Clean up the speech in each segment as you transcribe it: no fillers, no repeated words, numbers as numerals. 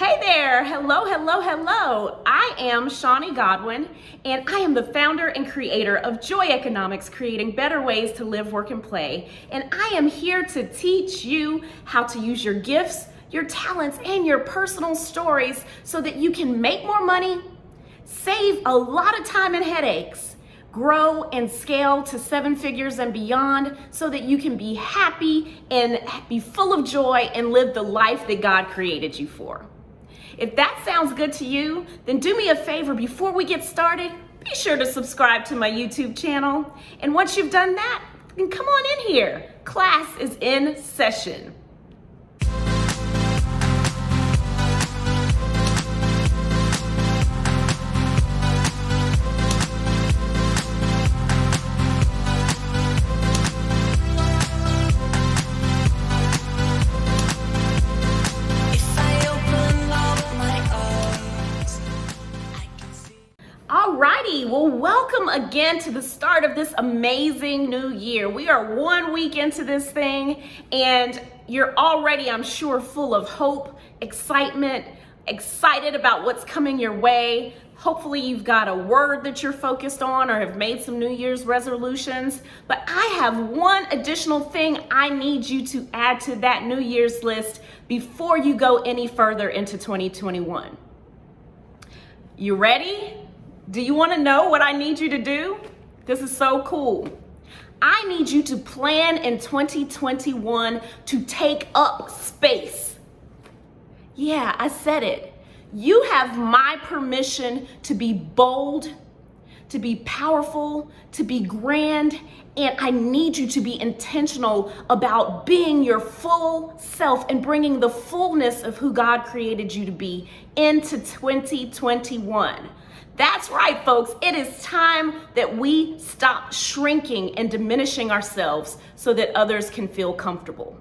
Hey there, hello, hello, hello. I am Shawnee Godwin, and I am the founder and creator of Joy Economics, creating better ways to live, work, and play. And I am here to teach you how to use your gifts, your talents, and your personal stories so that you can make more money, save a lot of time and headaches, grow and scale to 7 figures and beyond so that you can be happy and be full of joy and live the life that God created you for. If that sounds good to you, then do me a favor before we get started, be sure to subscribe to my YouTube channel. And once you've done that, then come on in here. Class is in session. Alrighty, well, welcome again to the start of this amazing new year. We are 1 week into this thing, and you're already, I'm sure, full of hope, excitement, excited about what's coming your way. Hopefully you've got a word that you're focused on or have made some New Year's resolutions. But I have one additional thing I need you to add to that New Year's list before you go any further into 2021. You ready? Do you want to know what I need you to do? This is so cool. I need you to plan in 2021 to take up space. Yeah, I said it. You have my permission to be bold, to be powerful, to be grand, and I need you to be intentional about being your full self and bringing the fullness of who God created you to be into 2021. That's right, folks. It is time that we stop shrinking and diminishing ourselves so that others can feel comfortable.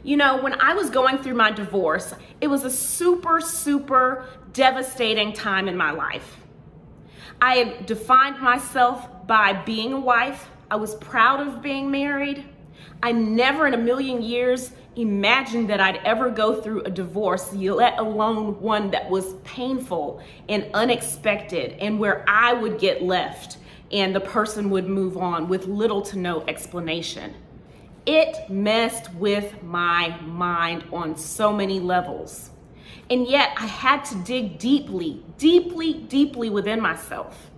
You know, when I was going through my divorce, it was a super devastating time in my life. I had defined myself by being a wife. I was proud of being married. I never in a million years imagined that I'd ever go through a divorce, let alone one that was painful and unexpected and where I would get left and the person would move on with little to no explanation. It messed with my mind on so many levels. And yet I had to dig deeply within myself.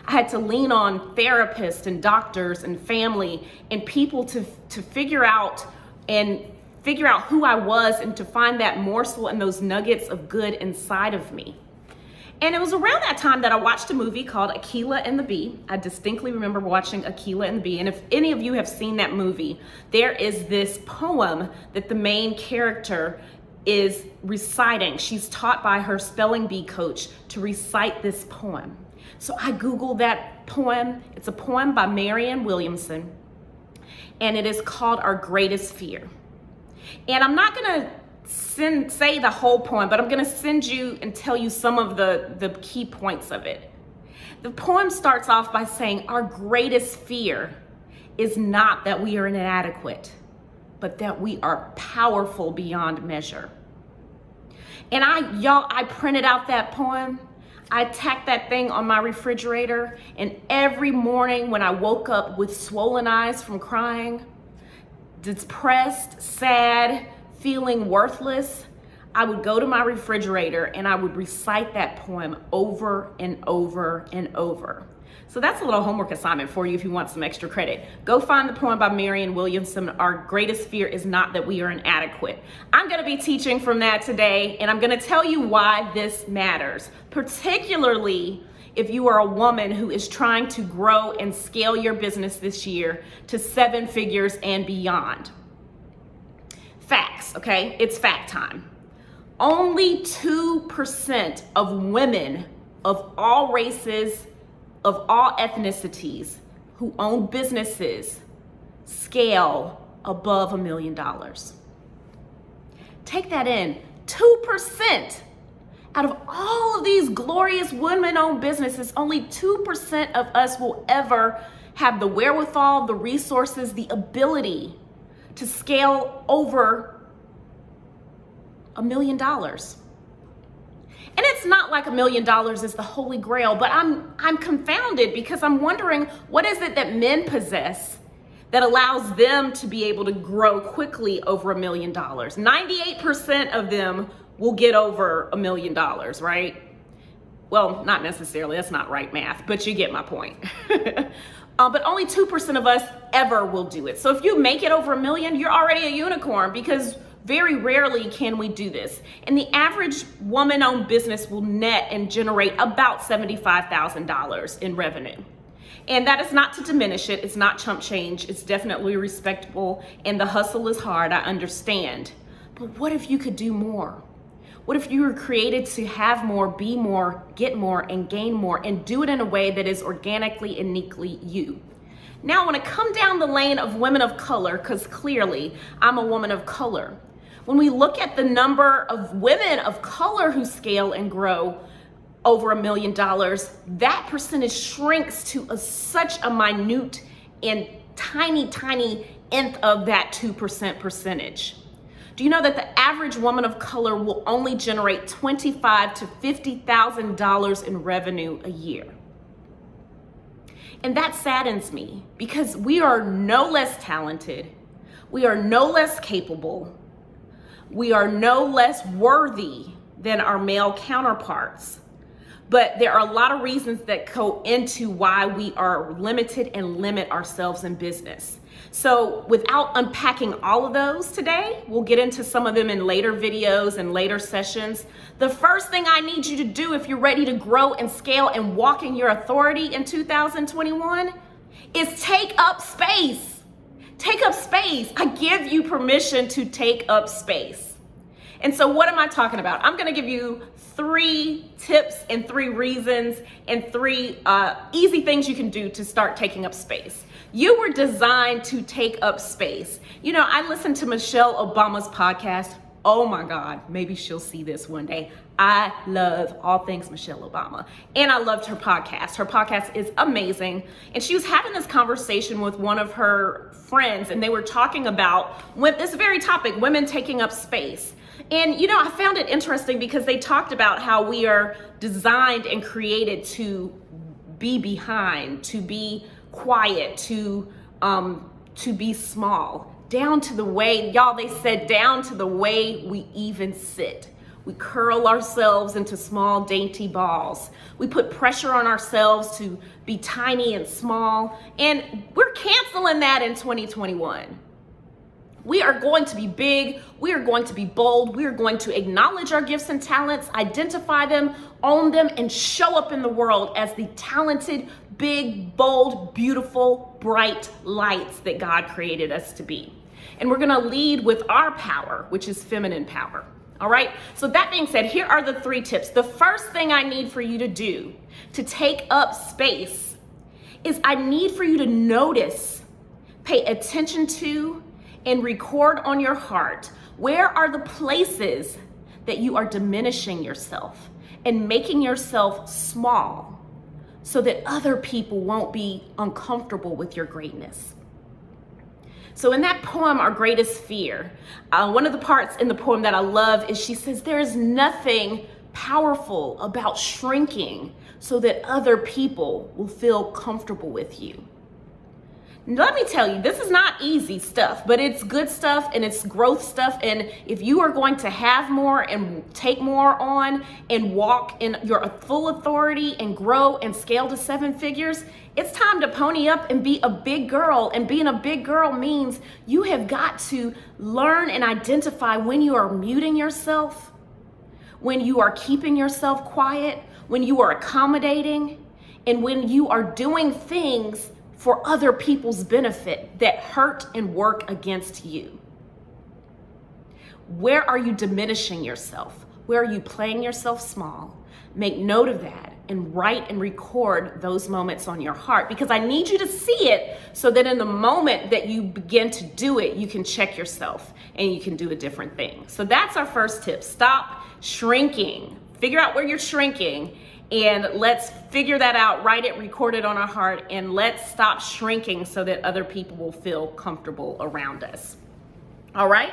I had to lean on therapists and doctors and family and people to figure out who I was and to find that morsel and those nuggets of good inside of me. And it was around that time that I watched a movie called Akeelah and the Bee. I distinctly remember watching Akeelah and the Bee. And if any of you have seen that movie, there is this poem that the main character is reciting. She's taught by her spelling bee coach to recite this poem. So I Googled that poem. It's a poem by Marianne Williamson, and it is called Our Greatest Fear. And I'm not gonna say the whole poem, but I'm gonna send you and tell you some of the key points of it. The poem starts off by saying, our greatest fear is not that we are inadequate, but that we are powerful beyond measure. And I printed out that poem. I tacked that thing on my refrigerator, and every morning when I woke up with swollen eyes from crying, depressed, sad, feeling worthless, I would go to my refrigerator and I would recite that poem over and over and over. So that's a little homework assignment for you if you want some extra credit. Go find the poem by Marianne Williamson, Our Greatest Fear is Not That We Are Inadequate. I'm gonna be teaching from that today, and I'm gonna tell you why this matters, particularly if you are a woman who is trying to grow and scale your business this year to 7 figures and beyond. Facts, okay? It's fact time. Only 2% of women of all races, of all ethnicities who own businesses scale above $1 million. Take that in, 2%. Out of all of these glorious women-owned businesses, only 2% of us will ever have the wherewithal, the resources, the ability to scale over $1 million. And it's not like $1 million is the holy grail, but I'm confounded because I'm wondering, what is it that men possess that allows them to be able to grow quickly over $1 million? 98% of them will get over $1 million, right? Well, not necessarily, that's not right math, but you get my point. But only 2% of us ever will do it. So if you make it over $1 million, you're already a unicorn, because very rarely can we do this. And the average woman-owned business will net and generate about $75,000 in revenue. And that is not to diminish it. It's not chump change. It's definitely respectable. And the hustle is hard, I understand. But what if you could do more? What if you were created to have more, be more, get more, and gain more, and do it in a way that is organically and uniquely you? Now, I want to come down the lane of women of color, because clearly I'm a woman of color. When we look at the number of women of color who scale and grow over $1 million, that percentage shrinks to such a minute and tiny nth of that 2% percentage. Do you know that the average woman of color will only generate $25,000 to $50,000 in revenue a year? And that saddens me, because we are no less talented, we are no less capable, we are no less worthy than our male counterparts. But there are a lot of reasons that go into why we are limited and limit ourselves in business. So without unpacking all of those today, we'll get into some of them in later videos and later sessions. The first thing I need you to do if you're ready to grow and scale and walk in your authority in 2021 is take up space. Take up space. I give you permission to take up space. And so what am I talking about? I'm going to give you 3 tips and 3 reasons and 3 easy things you can do to start taking up space. You were designed to take up space. You know, I listened to Michelle Obama's podcast. Oh my God, maybe she'll see this one day. I love all things Michelle Obama. And I loved her podcast. Her podcast is amazing. And she was having this conversation with one of her friends, and they were talking about this very topic, women taking up space. And you know, I found it interesting because they talked about how we are designed and created to be behind, to be quiet, to be small, down to the way, y'all, they said down to the way we even sit. We curl ourselves into small, dainty balls. We put pressure on ourselves to be tiny and small, and we're canceling that in 2021. We are going to be big, we are going to be bold, we are going to acknowledge our gifts and talents, identify them, own them, and show up in the world as the talented, big, bold, beautiful, bright lights that God created us to be. And we're gonna lead with our power, which is feminine power. All right, so that being said, here are the 3 tips. The first thing I need for you to do to take up space is I need for you to notice, pay attention to, and record on your heart, where are the places that you are diminishing yourself and making yourself small so that other people won't be uncomfortable with your greatness. So in that poem, Our Greatest Fear, one of the parts in the poem that I love is she says, there is nothing powerful about shrinking so that other people will feel comfortable with you. Let me tell you, this is not easy stuff, but it's good stuff and it's growth stuff. And if you are going to have more and take more on and walk in your full authority and grow and scale to 7 figures, it's time to pony up and be a big girl. And being a big girl means you have got to learn and identify when you are muting yourself, when you are keeping yourself quiet, when you are accommodating, and when you are doing things for other people's benefit that hurt and work against you. Where are you diminishing yourself? Where are you playing yourself small? Make note of that and write and record those moments on your heart, because I need you to see it so that in the moment that you begin to do it, you can check yourself and you can do a different thing. So that's our first tip. Stop shrinking. Figure out where you're shrinking. And let's figure that out, write it, record it on our heart, and let's stop shrinking so that other people will feel comfortable around us. All right?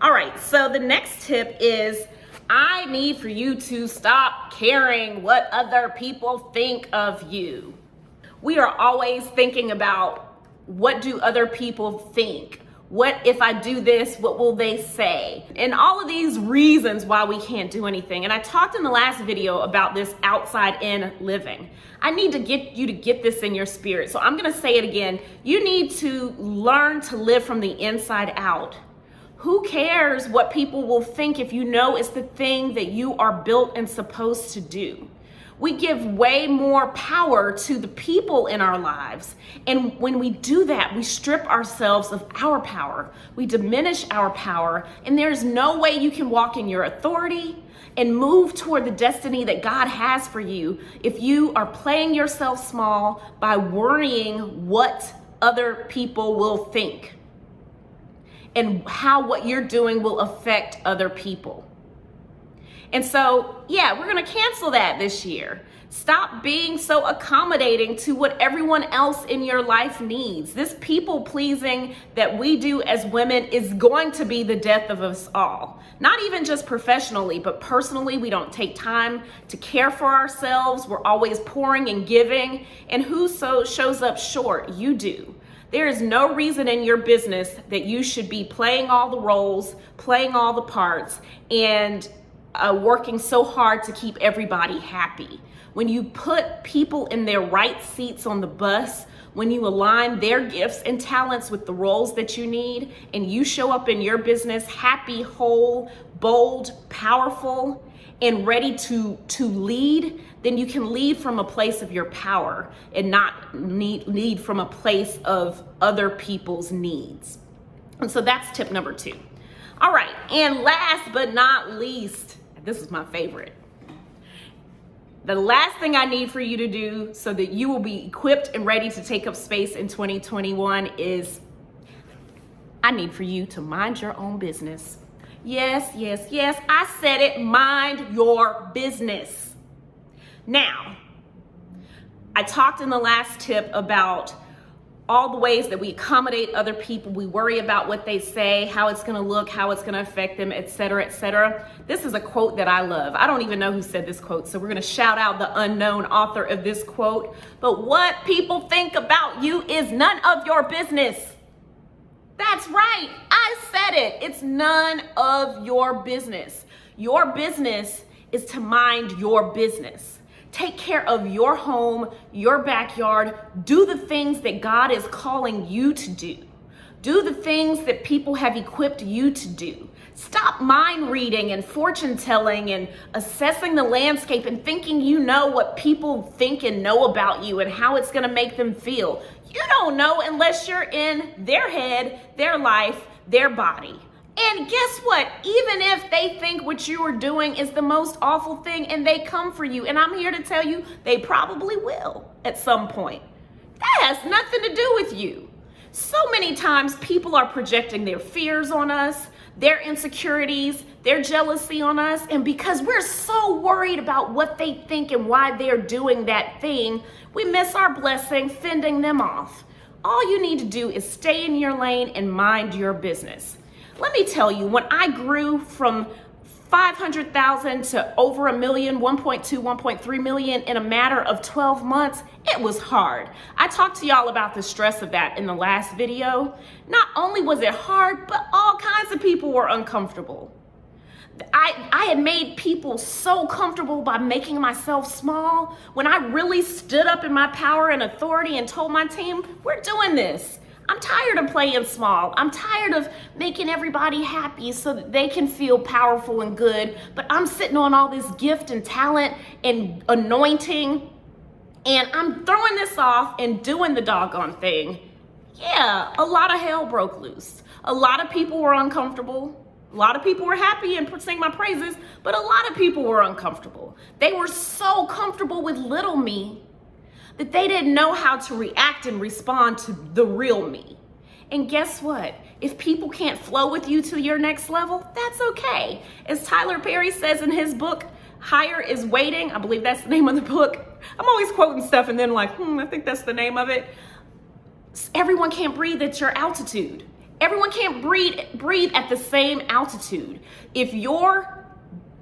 All right, so the next tip is I need for you to stop caring what other people think of you. We are always thinking about, what do other people think? What if I do this, what will they say? And all of these reasons why we can't do anything. And I talked in the last video about this outside in living. I need to get you to get this in your spirit. So I'm gonna say it again. You need to learn to live from the inside out. Who cares what people will think if you know it's the thing that you are built and supposed to do? We give way more power to the people in our lives. And when we do that, we strip ourselves of our power. We diminish our power. And there's no way you can walk in your authority and move toward the destiny that God has for you if you are playing yourself small by worrying what other people will think and how what you're doing will affect other people. And so, yeah, we're gonna cancel that this year. Stop being so accommodating to what everyone else in your life needs. This people pleasing that we do as women is going to be the death of us all. Not even just professionally, but personally, we don't take time to care for ourselves. We're always pouring and giving. And who shows up short? You do. There is no reason in your business that you should be playing all the roles, playing all the parts, and working so hard to keep everybody happy. When you put people in their right seats on the bus, when you align their gifts and talents with the roles that you need, and you show up in your business happy, whole, bold, powerful, and ready to lead, then you can lead from a place of your power and not lead from a place of other people's needs. And so that's tip number 2. All right, and last but not least, this is my favorite. The last thing I need for you to do so that you will be equipped and ready to take up space in 2021 is I need for you to mind your own business. Yes, yes, yes, I said it, mind your business. Now, I talked in the last tip about all the ways that we accommodate other people. We worry about what they say, how it's gonna look, how it's gonna affect them, et cetera, et cetera. This is a quote that I love. I don't even know who said this quote, so we're gonna shout out the unknown author of this quote. But what people think about you is none of your business. That's right, I said it. It's none of your business. Your business is to mind your business. Take care of your home, your backyard. Do the things that God is calling you to do. Do the things that people have equipped you to do. Stop mind reading and fortune telling and assessing the landscape and thinking you know what people think and know about you and how it's gonna make them feel. You don't know unless you're in their head, their life, their body. And guess what? Even if they think what you are doing is the most awful thing and they come for you, and I'm here to tell you, they probably will at some point. That has nothing to do with you. So many times people are projecting their fears on us, their insecurities, their jealousy on us, and because we're so worried about what they think and why they're doing that thing, we miss our blessing fending them off. All you need to do is stay in your lane and mind your business. Let me tell you, when I grew from 500,000 to over $1 million, 1.2, 1.3 million in a matter of 12 months, it was hard. I talked to y'all about the stress of that in the last video. Not only was it hard, but all kinds of people were uncomfortable. I had made people so comfortable by making myself small. When I really stood up in my power and authority and told my team, we're doing this. I'm tired of playing small. I'm tired of making everybody happy so that they can feel powerful and good. But I'm sitting on all this gift and talent and anointing, and I'm throwing this off and doing the doggone thing. Yeah, a lot of hell broke loose. A lot of people were uncomfortable. A lot of people were happy and sing my praises, but a lot of people were uncomfortable. They were so comfortable with little me that they didn't know how to react and respond to the real me. And guess what? If people can't flow with you to your next level, that's okay. As Tyler Perry says in his book, Higher is Waiting, I believe that's the name of the book. I'm always quoting stuff and then like, I think that's the name of it. Everyone can't breathe at your altitude. Everyone can't breathe at the same altitude. If your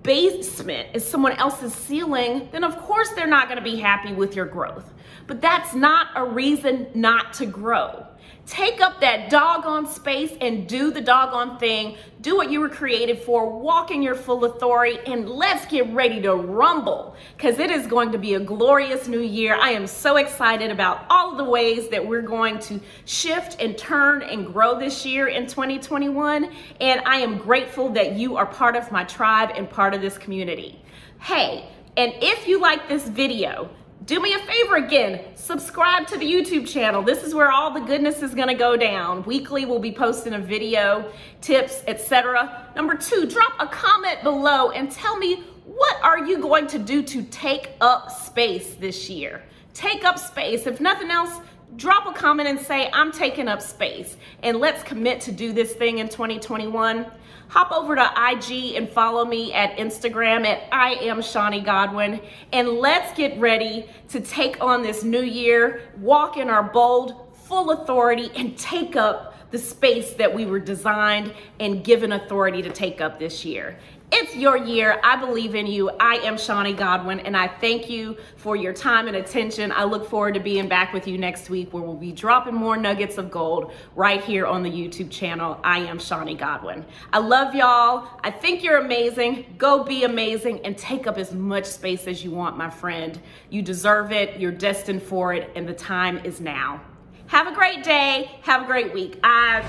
basement is someone else's ceiling, then of course they're not going to be happy with your growth. But that's not a reason not to grow. Take up that doggone space and do the doggone thing. Do what you were created for. Walk in your full authority, and let's get ready to rumble, because it is going to be a glorious new year. I am so excited about all of the ways that we're going to shift and turn and grow this year in 2021. And I am grateful that you are part of my tribe and part of this community. Hey, and if you like this video, do me a favor again, subscribe to the YouTube channel. This is where all the goodness is gonna go down. Weekly, we'll be posting a video, tips, etc. Number 2, drop a comment below and tell me, what are you going to do to take up space this year? Take up space. If nothing else, drop a comment and say, I'm taking up space. And let's commit to do this thing in 2021. Hop over to IG and follow me at Instagram at I am Shawnee Godwin. And let's get ready to take on this new year, walk in our bold, full authority, and take up the space that we were designed and given authority to take up this year. It's your year. I believe in you. I am Shawnee Godwin, and I thank you for your time and attention. I look forward to being back with you next week, where we'll be dropping more nuggets of gold right here on the YouTube channel. I am Shawnee Godwin. I love y'all. I think you're amazing. Go be amazing and take up as much space as you want, my friend. You deserve it. You're destined for it, and the time is now. Have a great day. Have a great week. I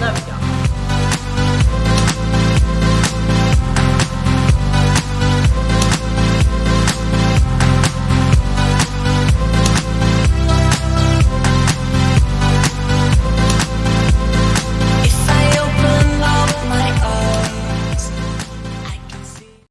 love y'all.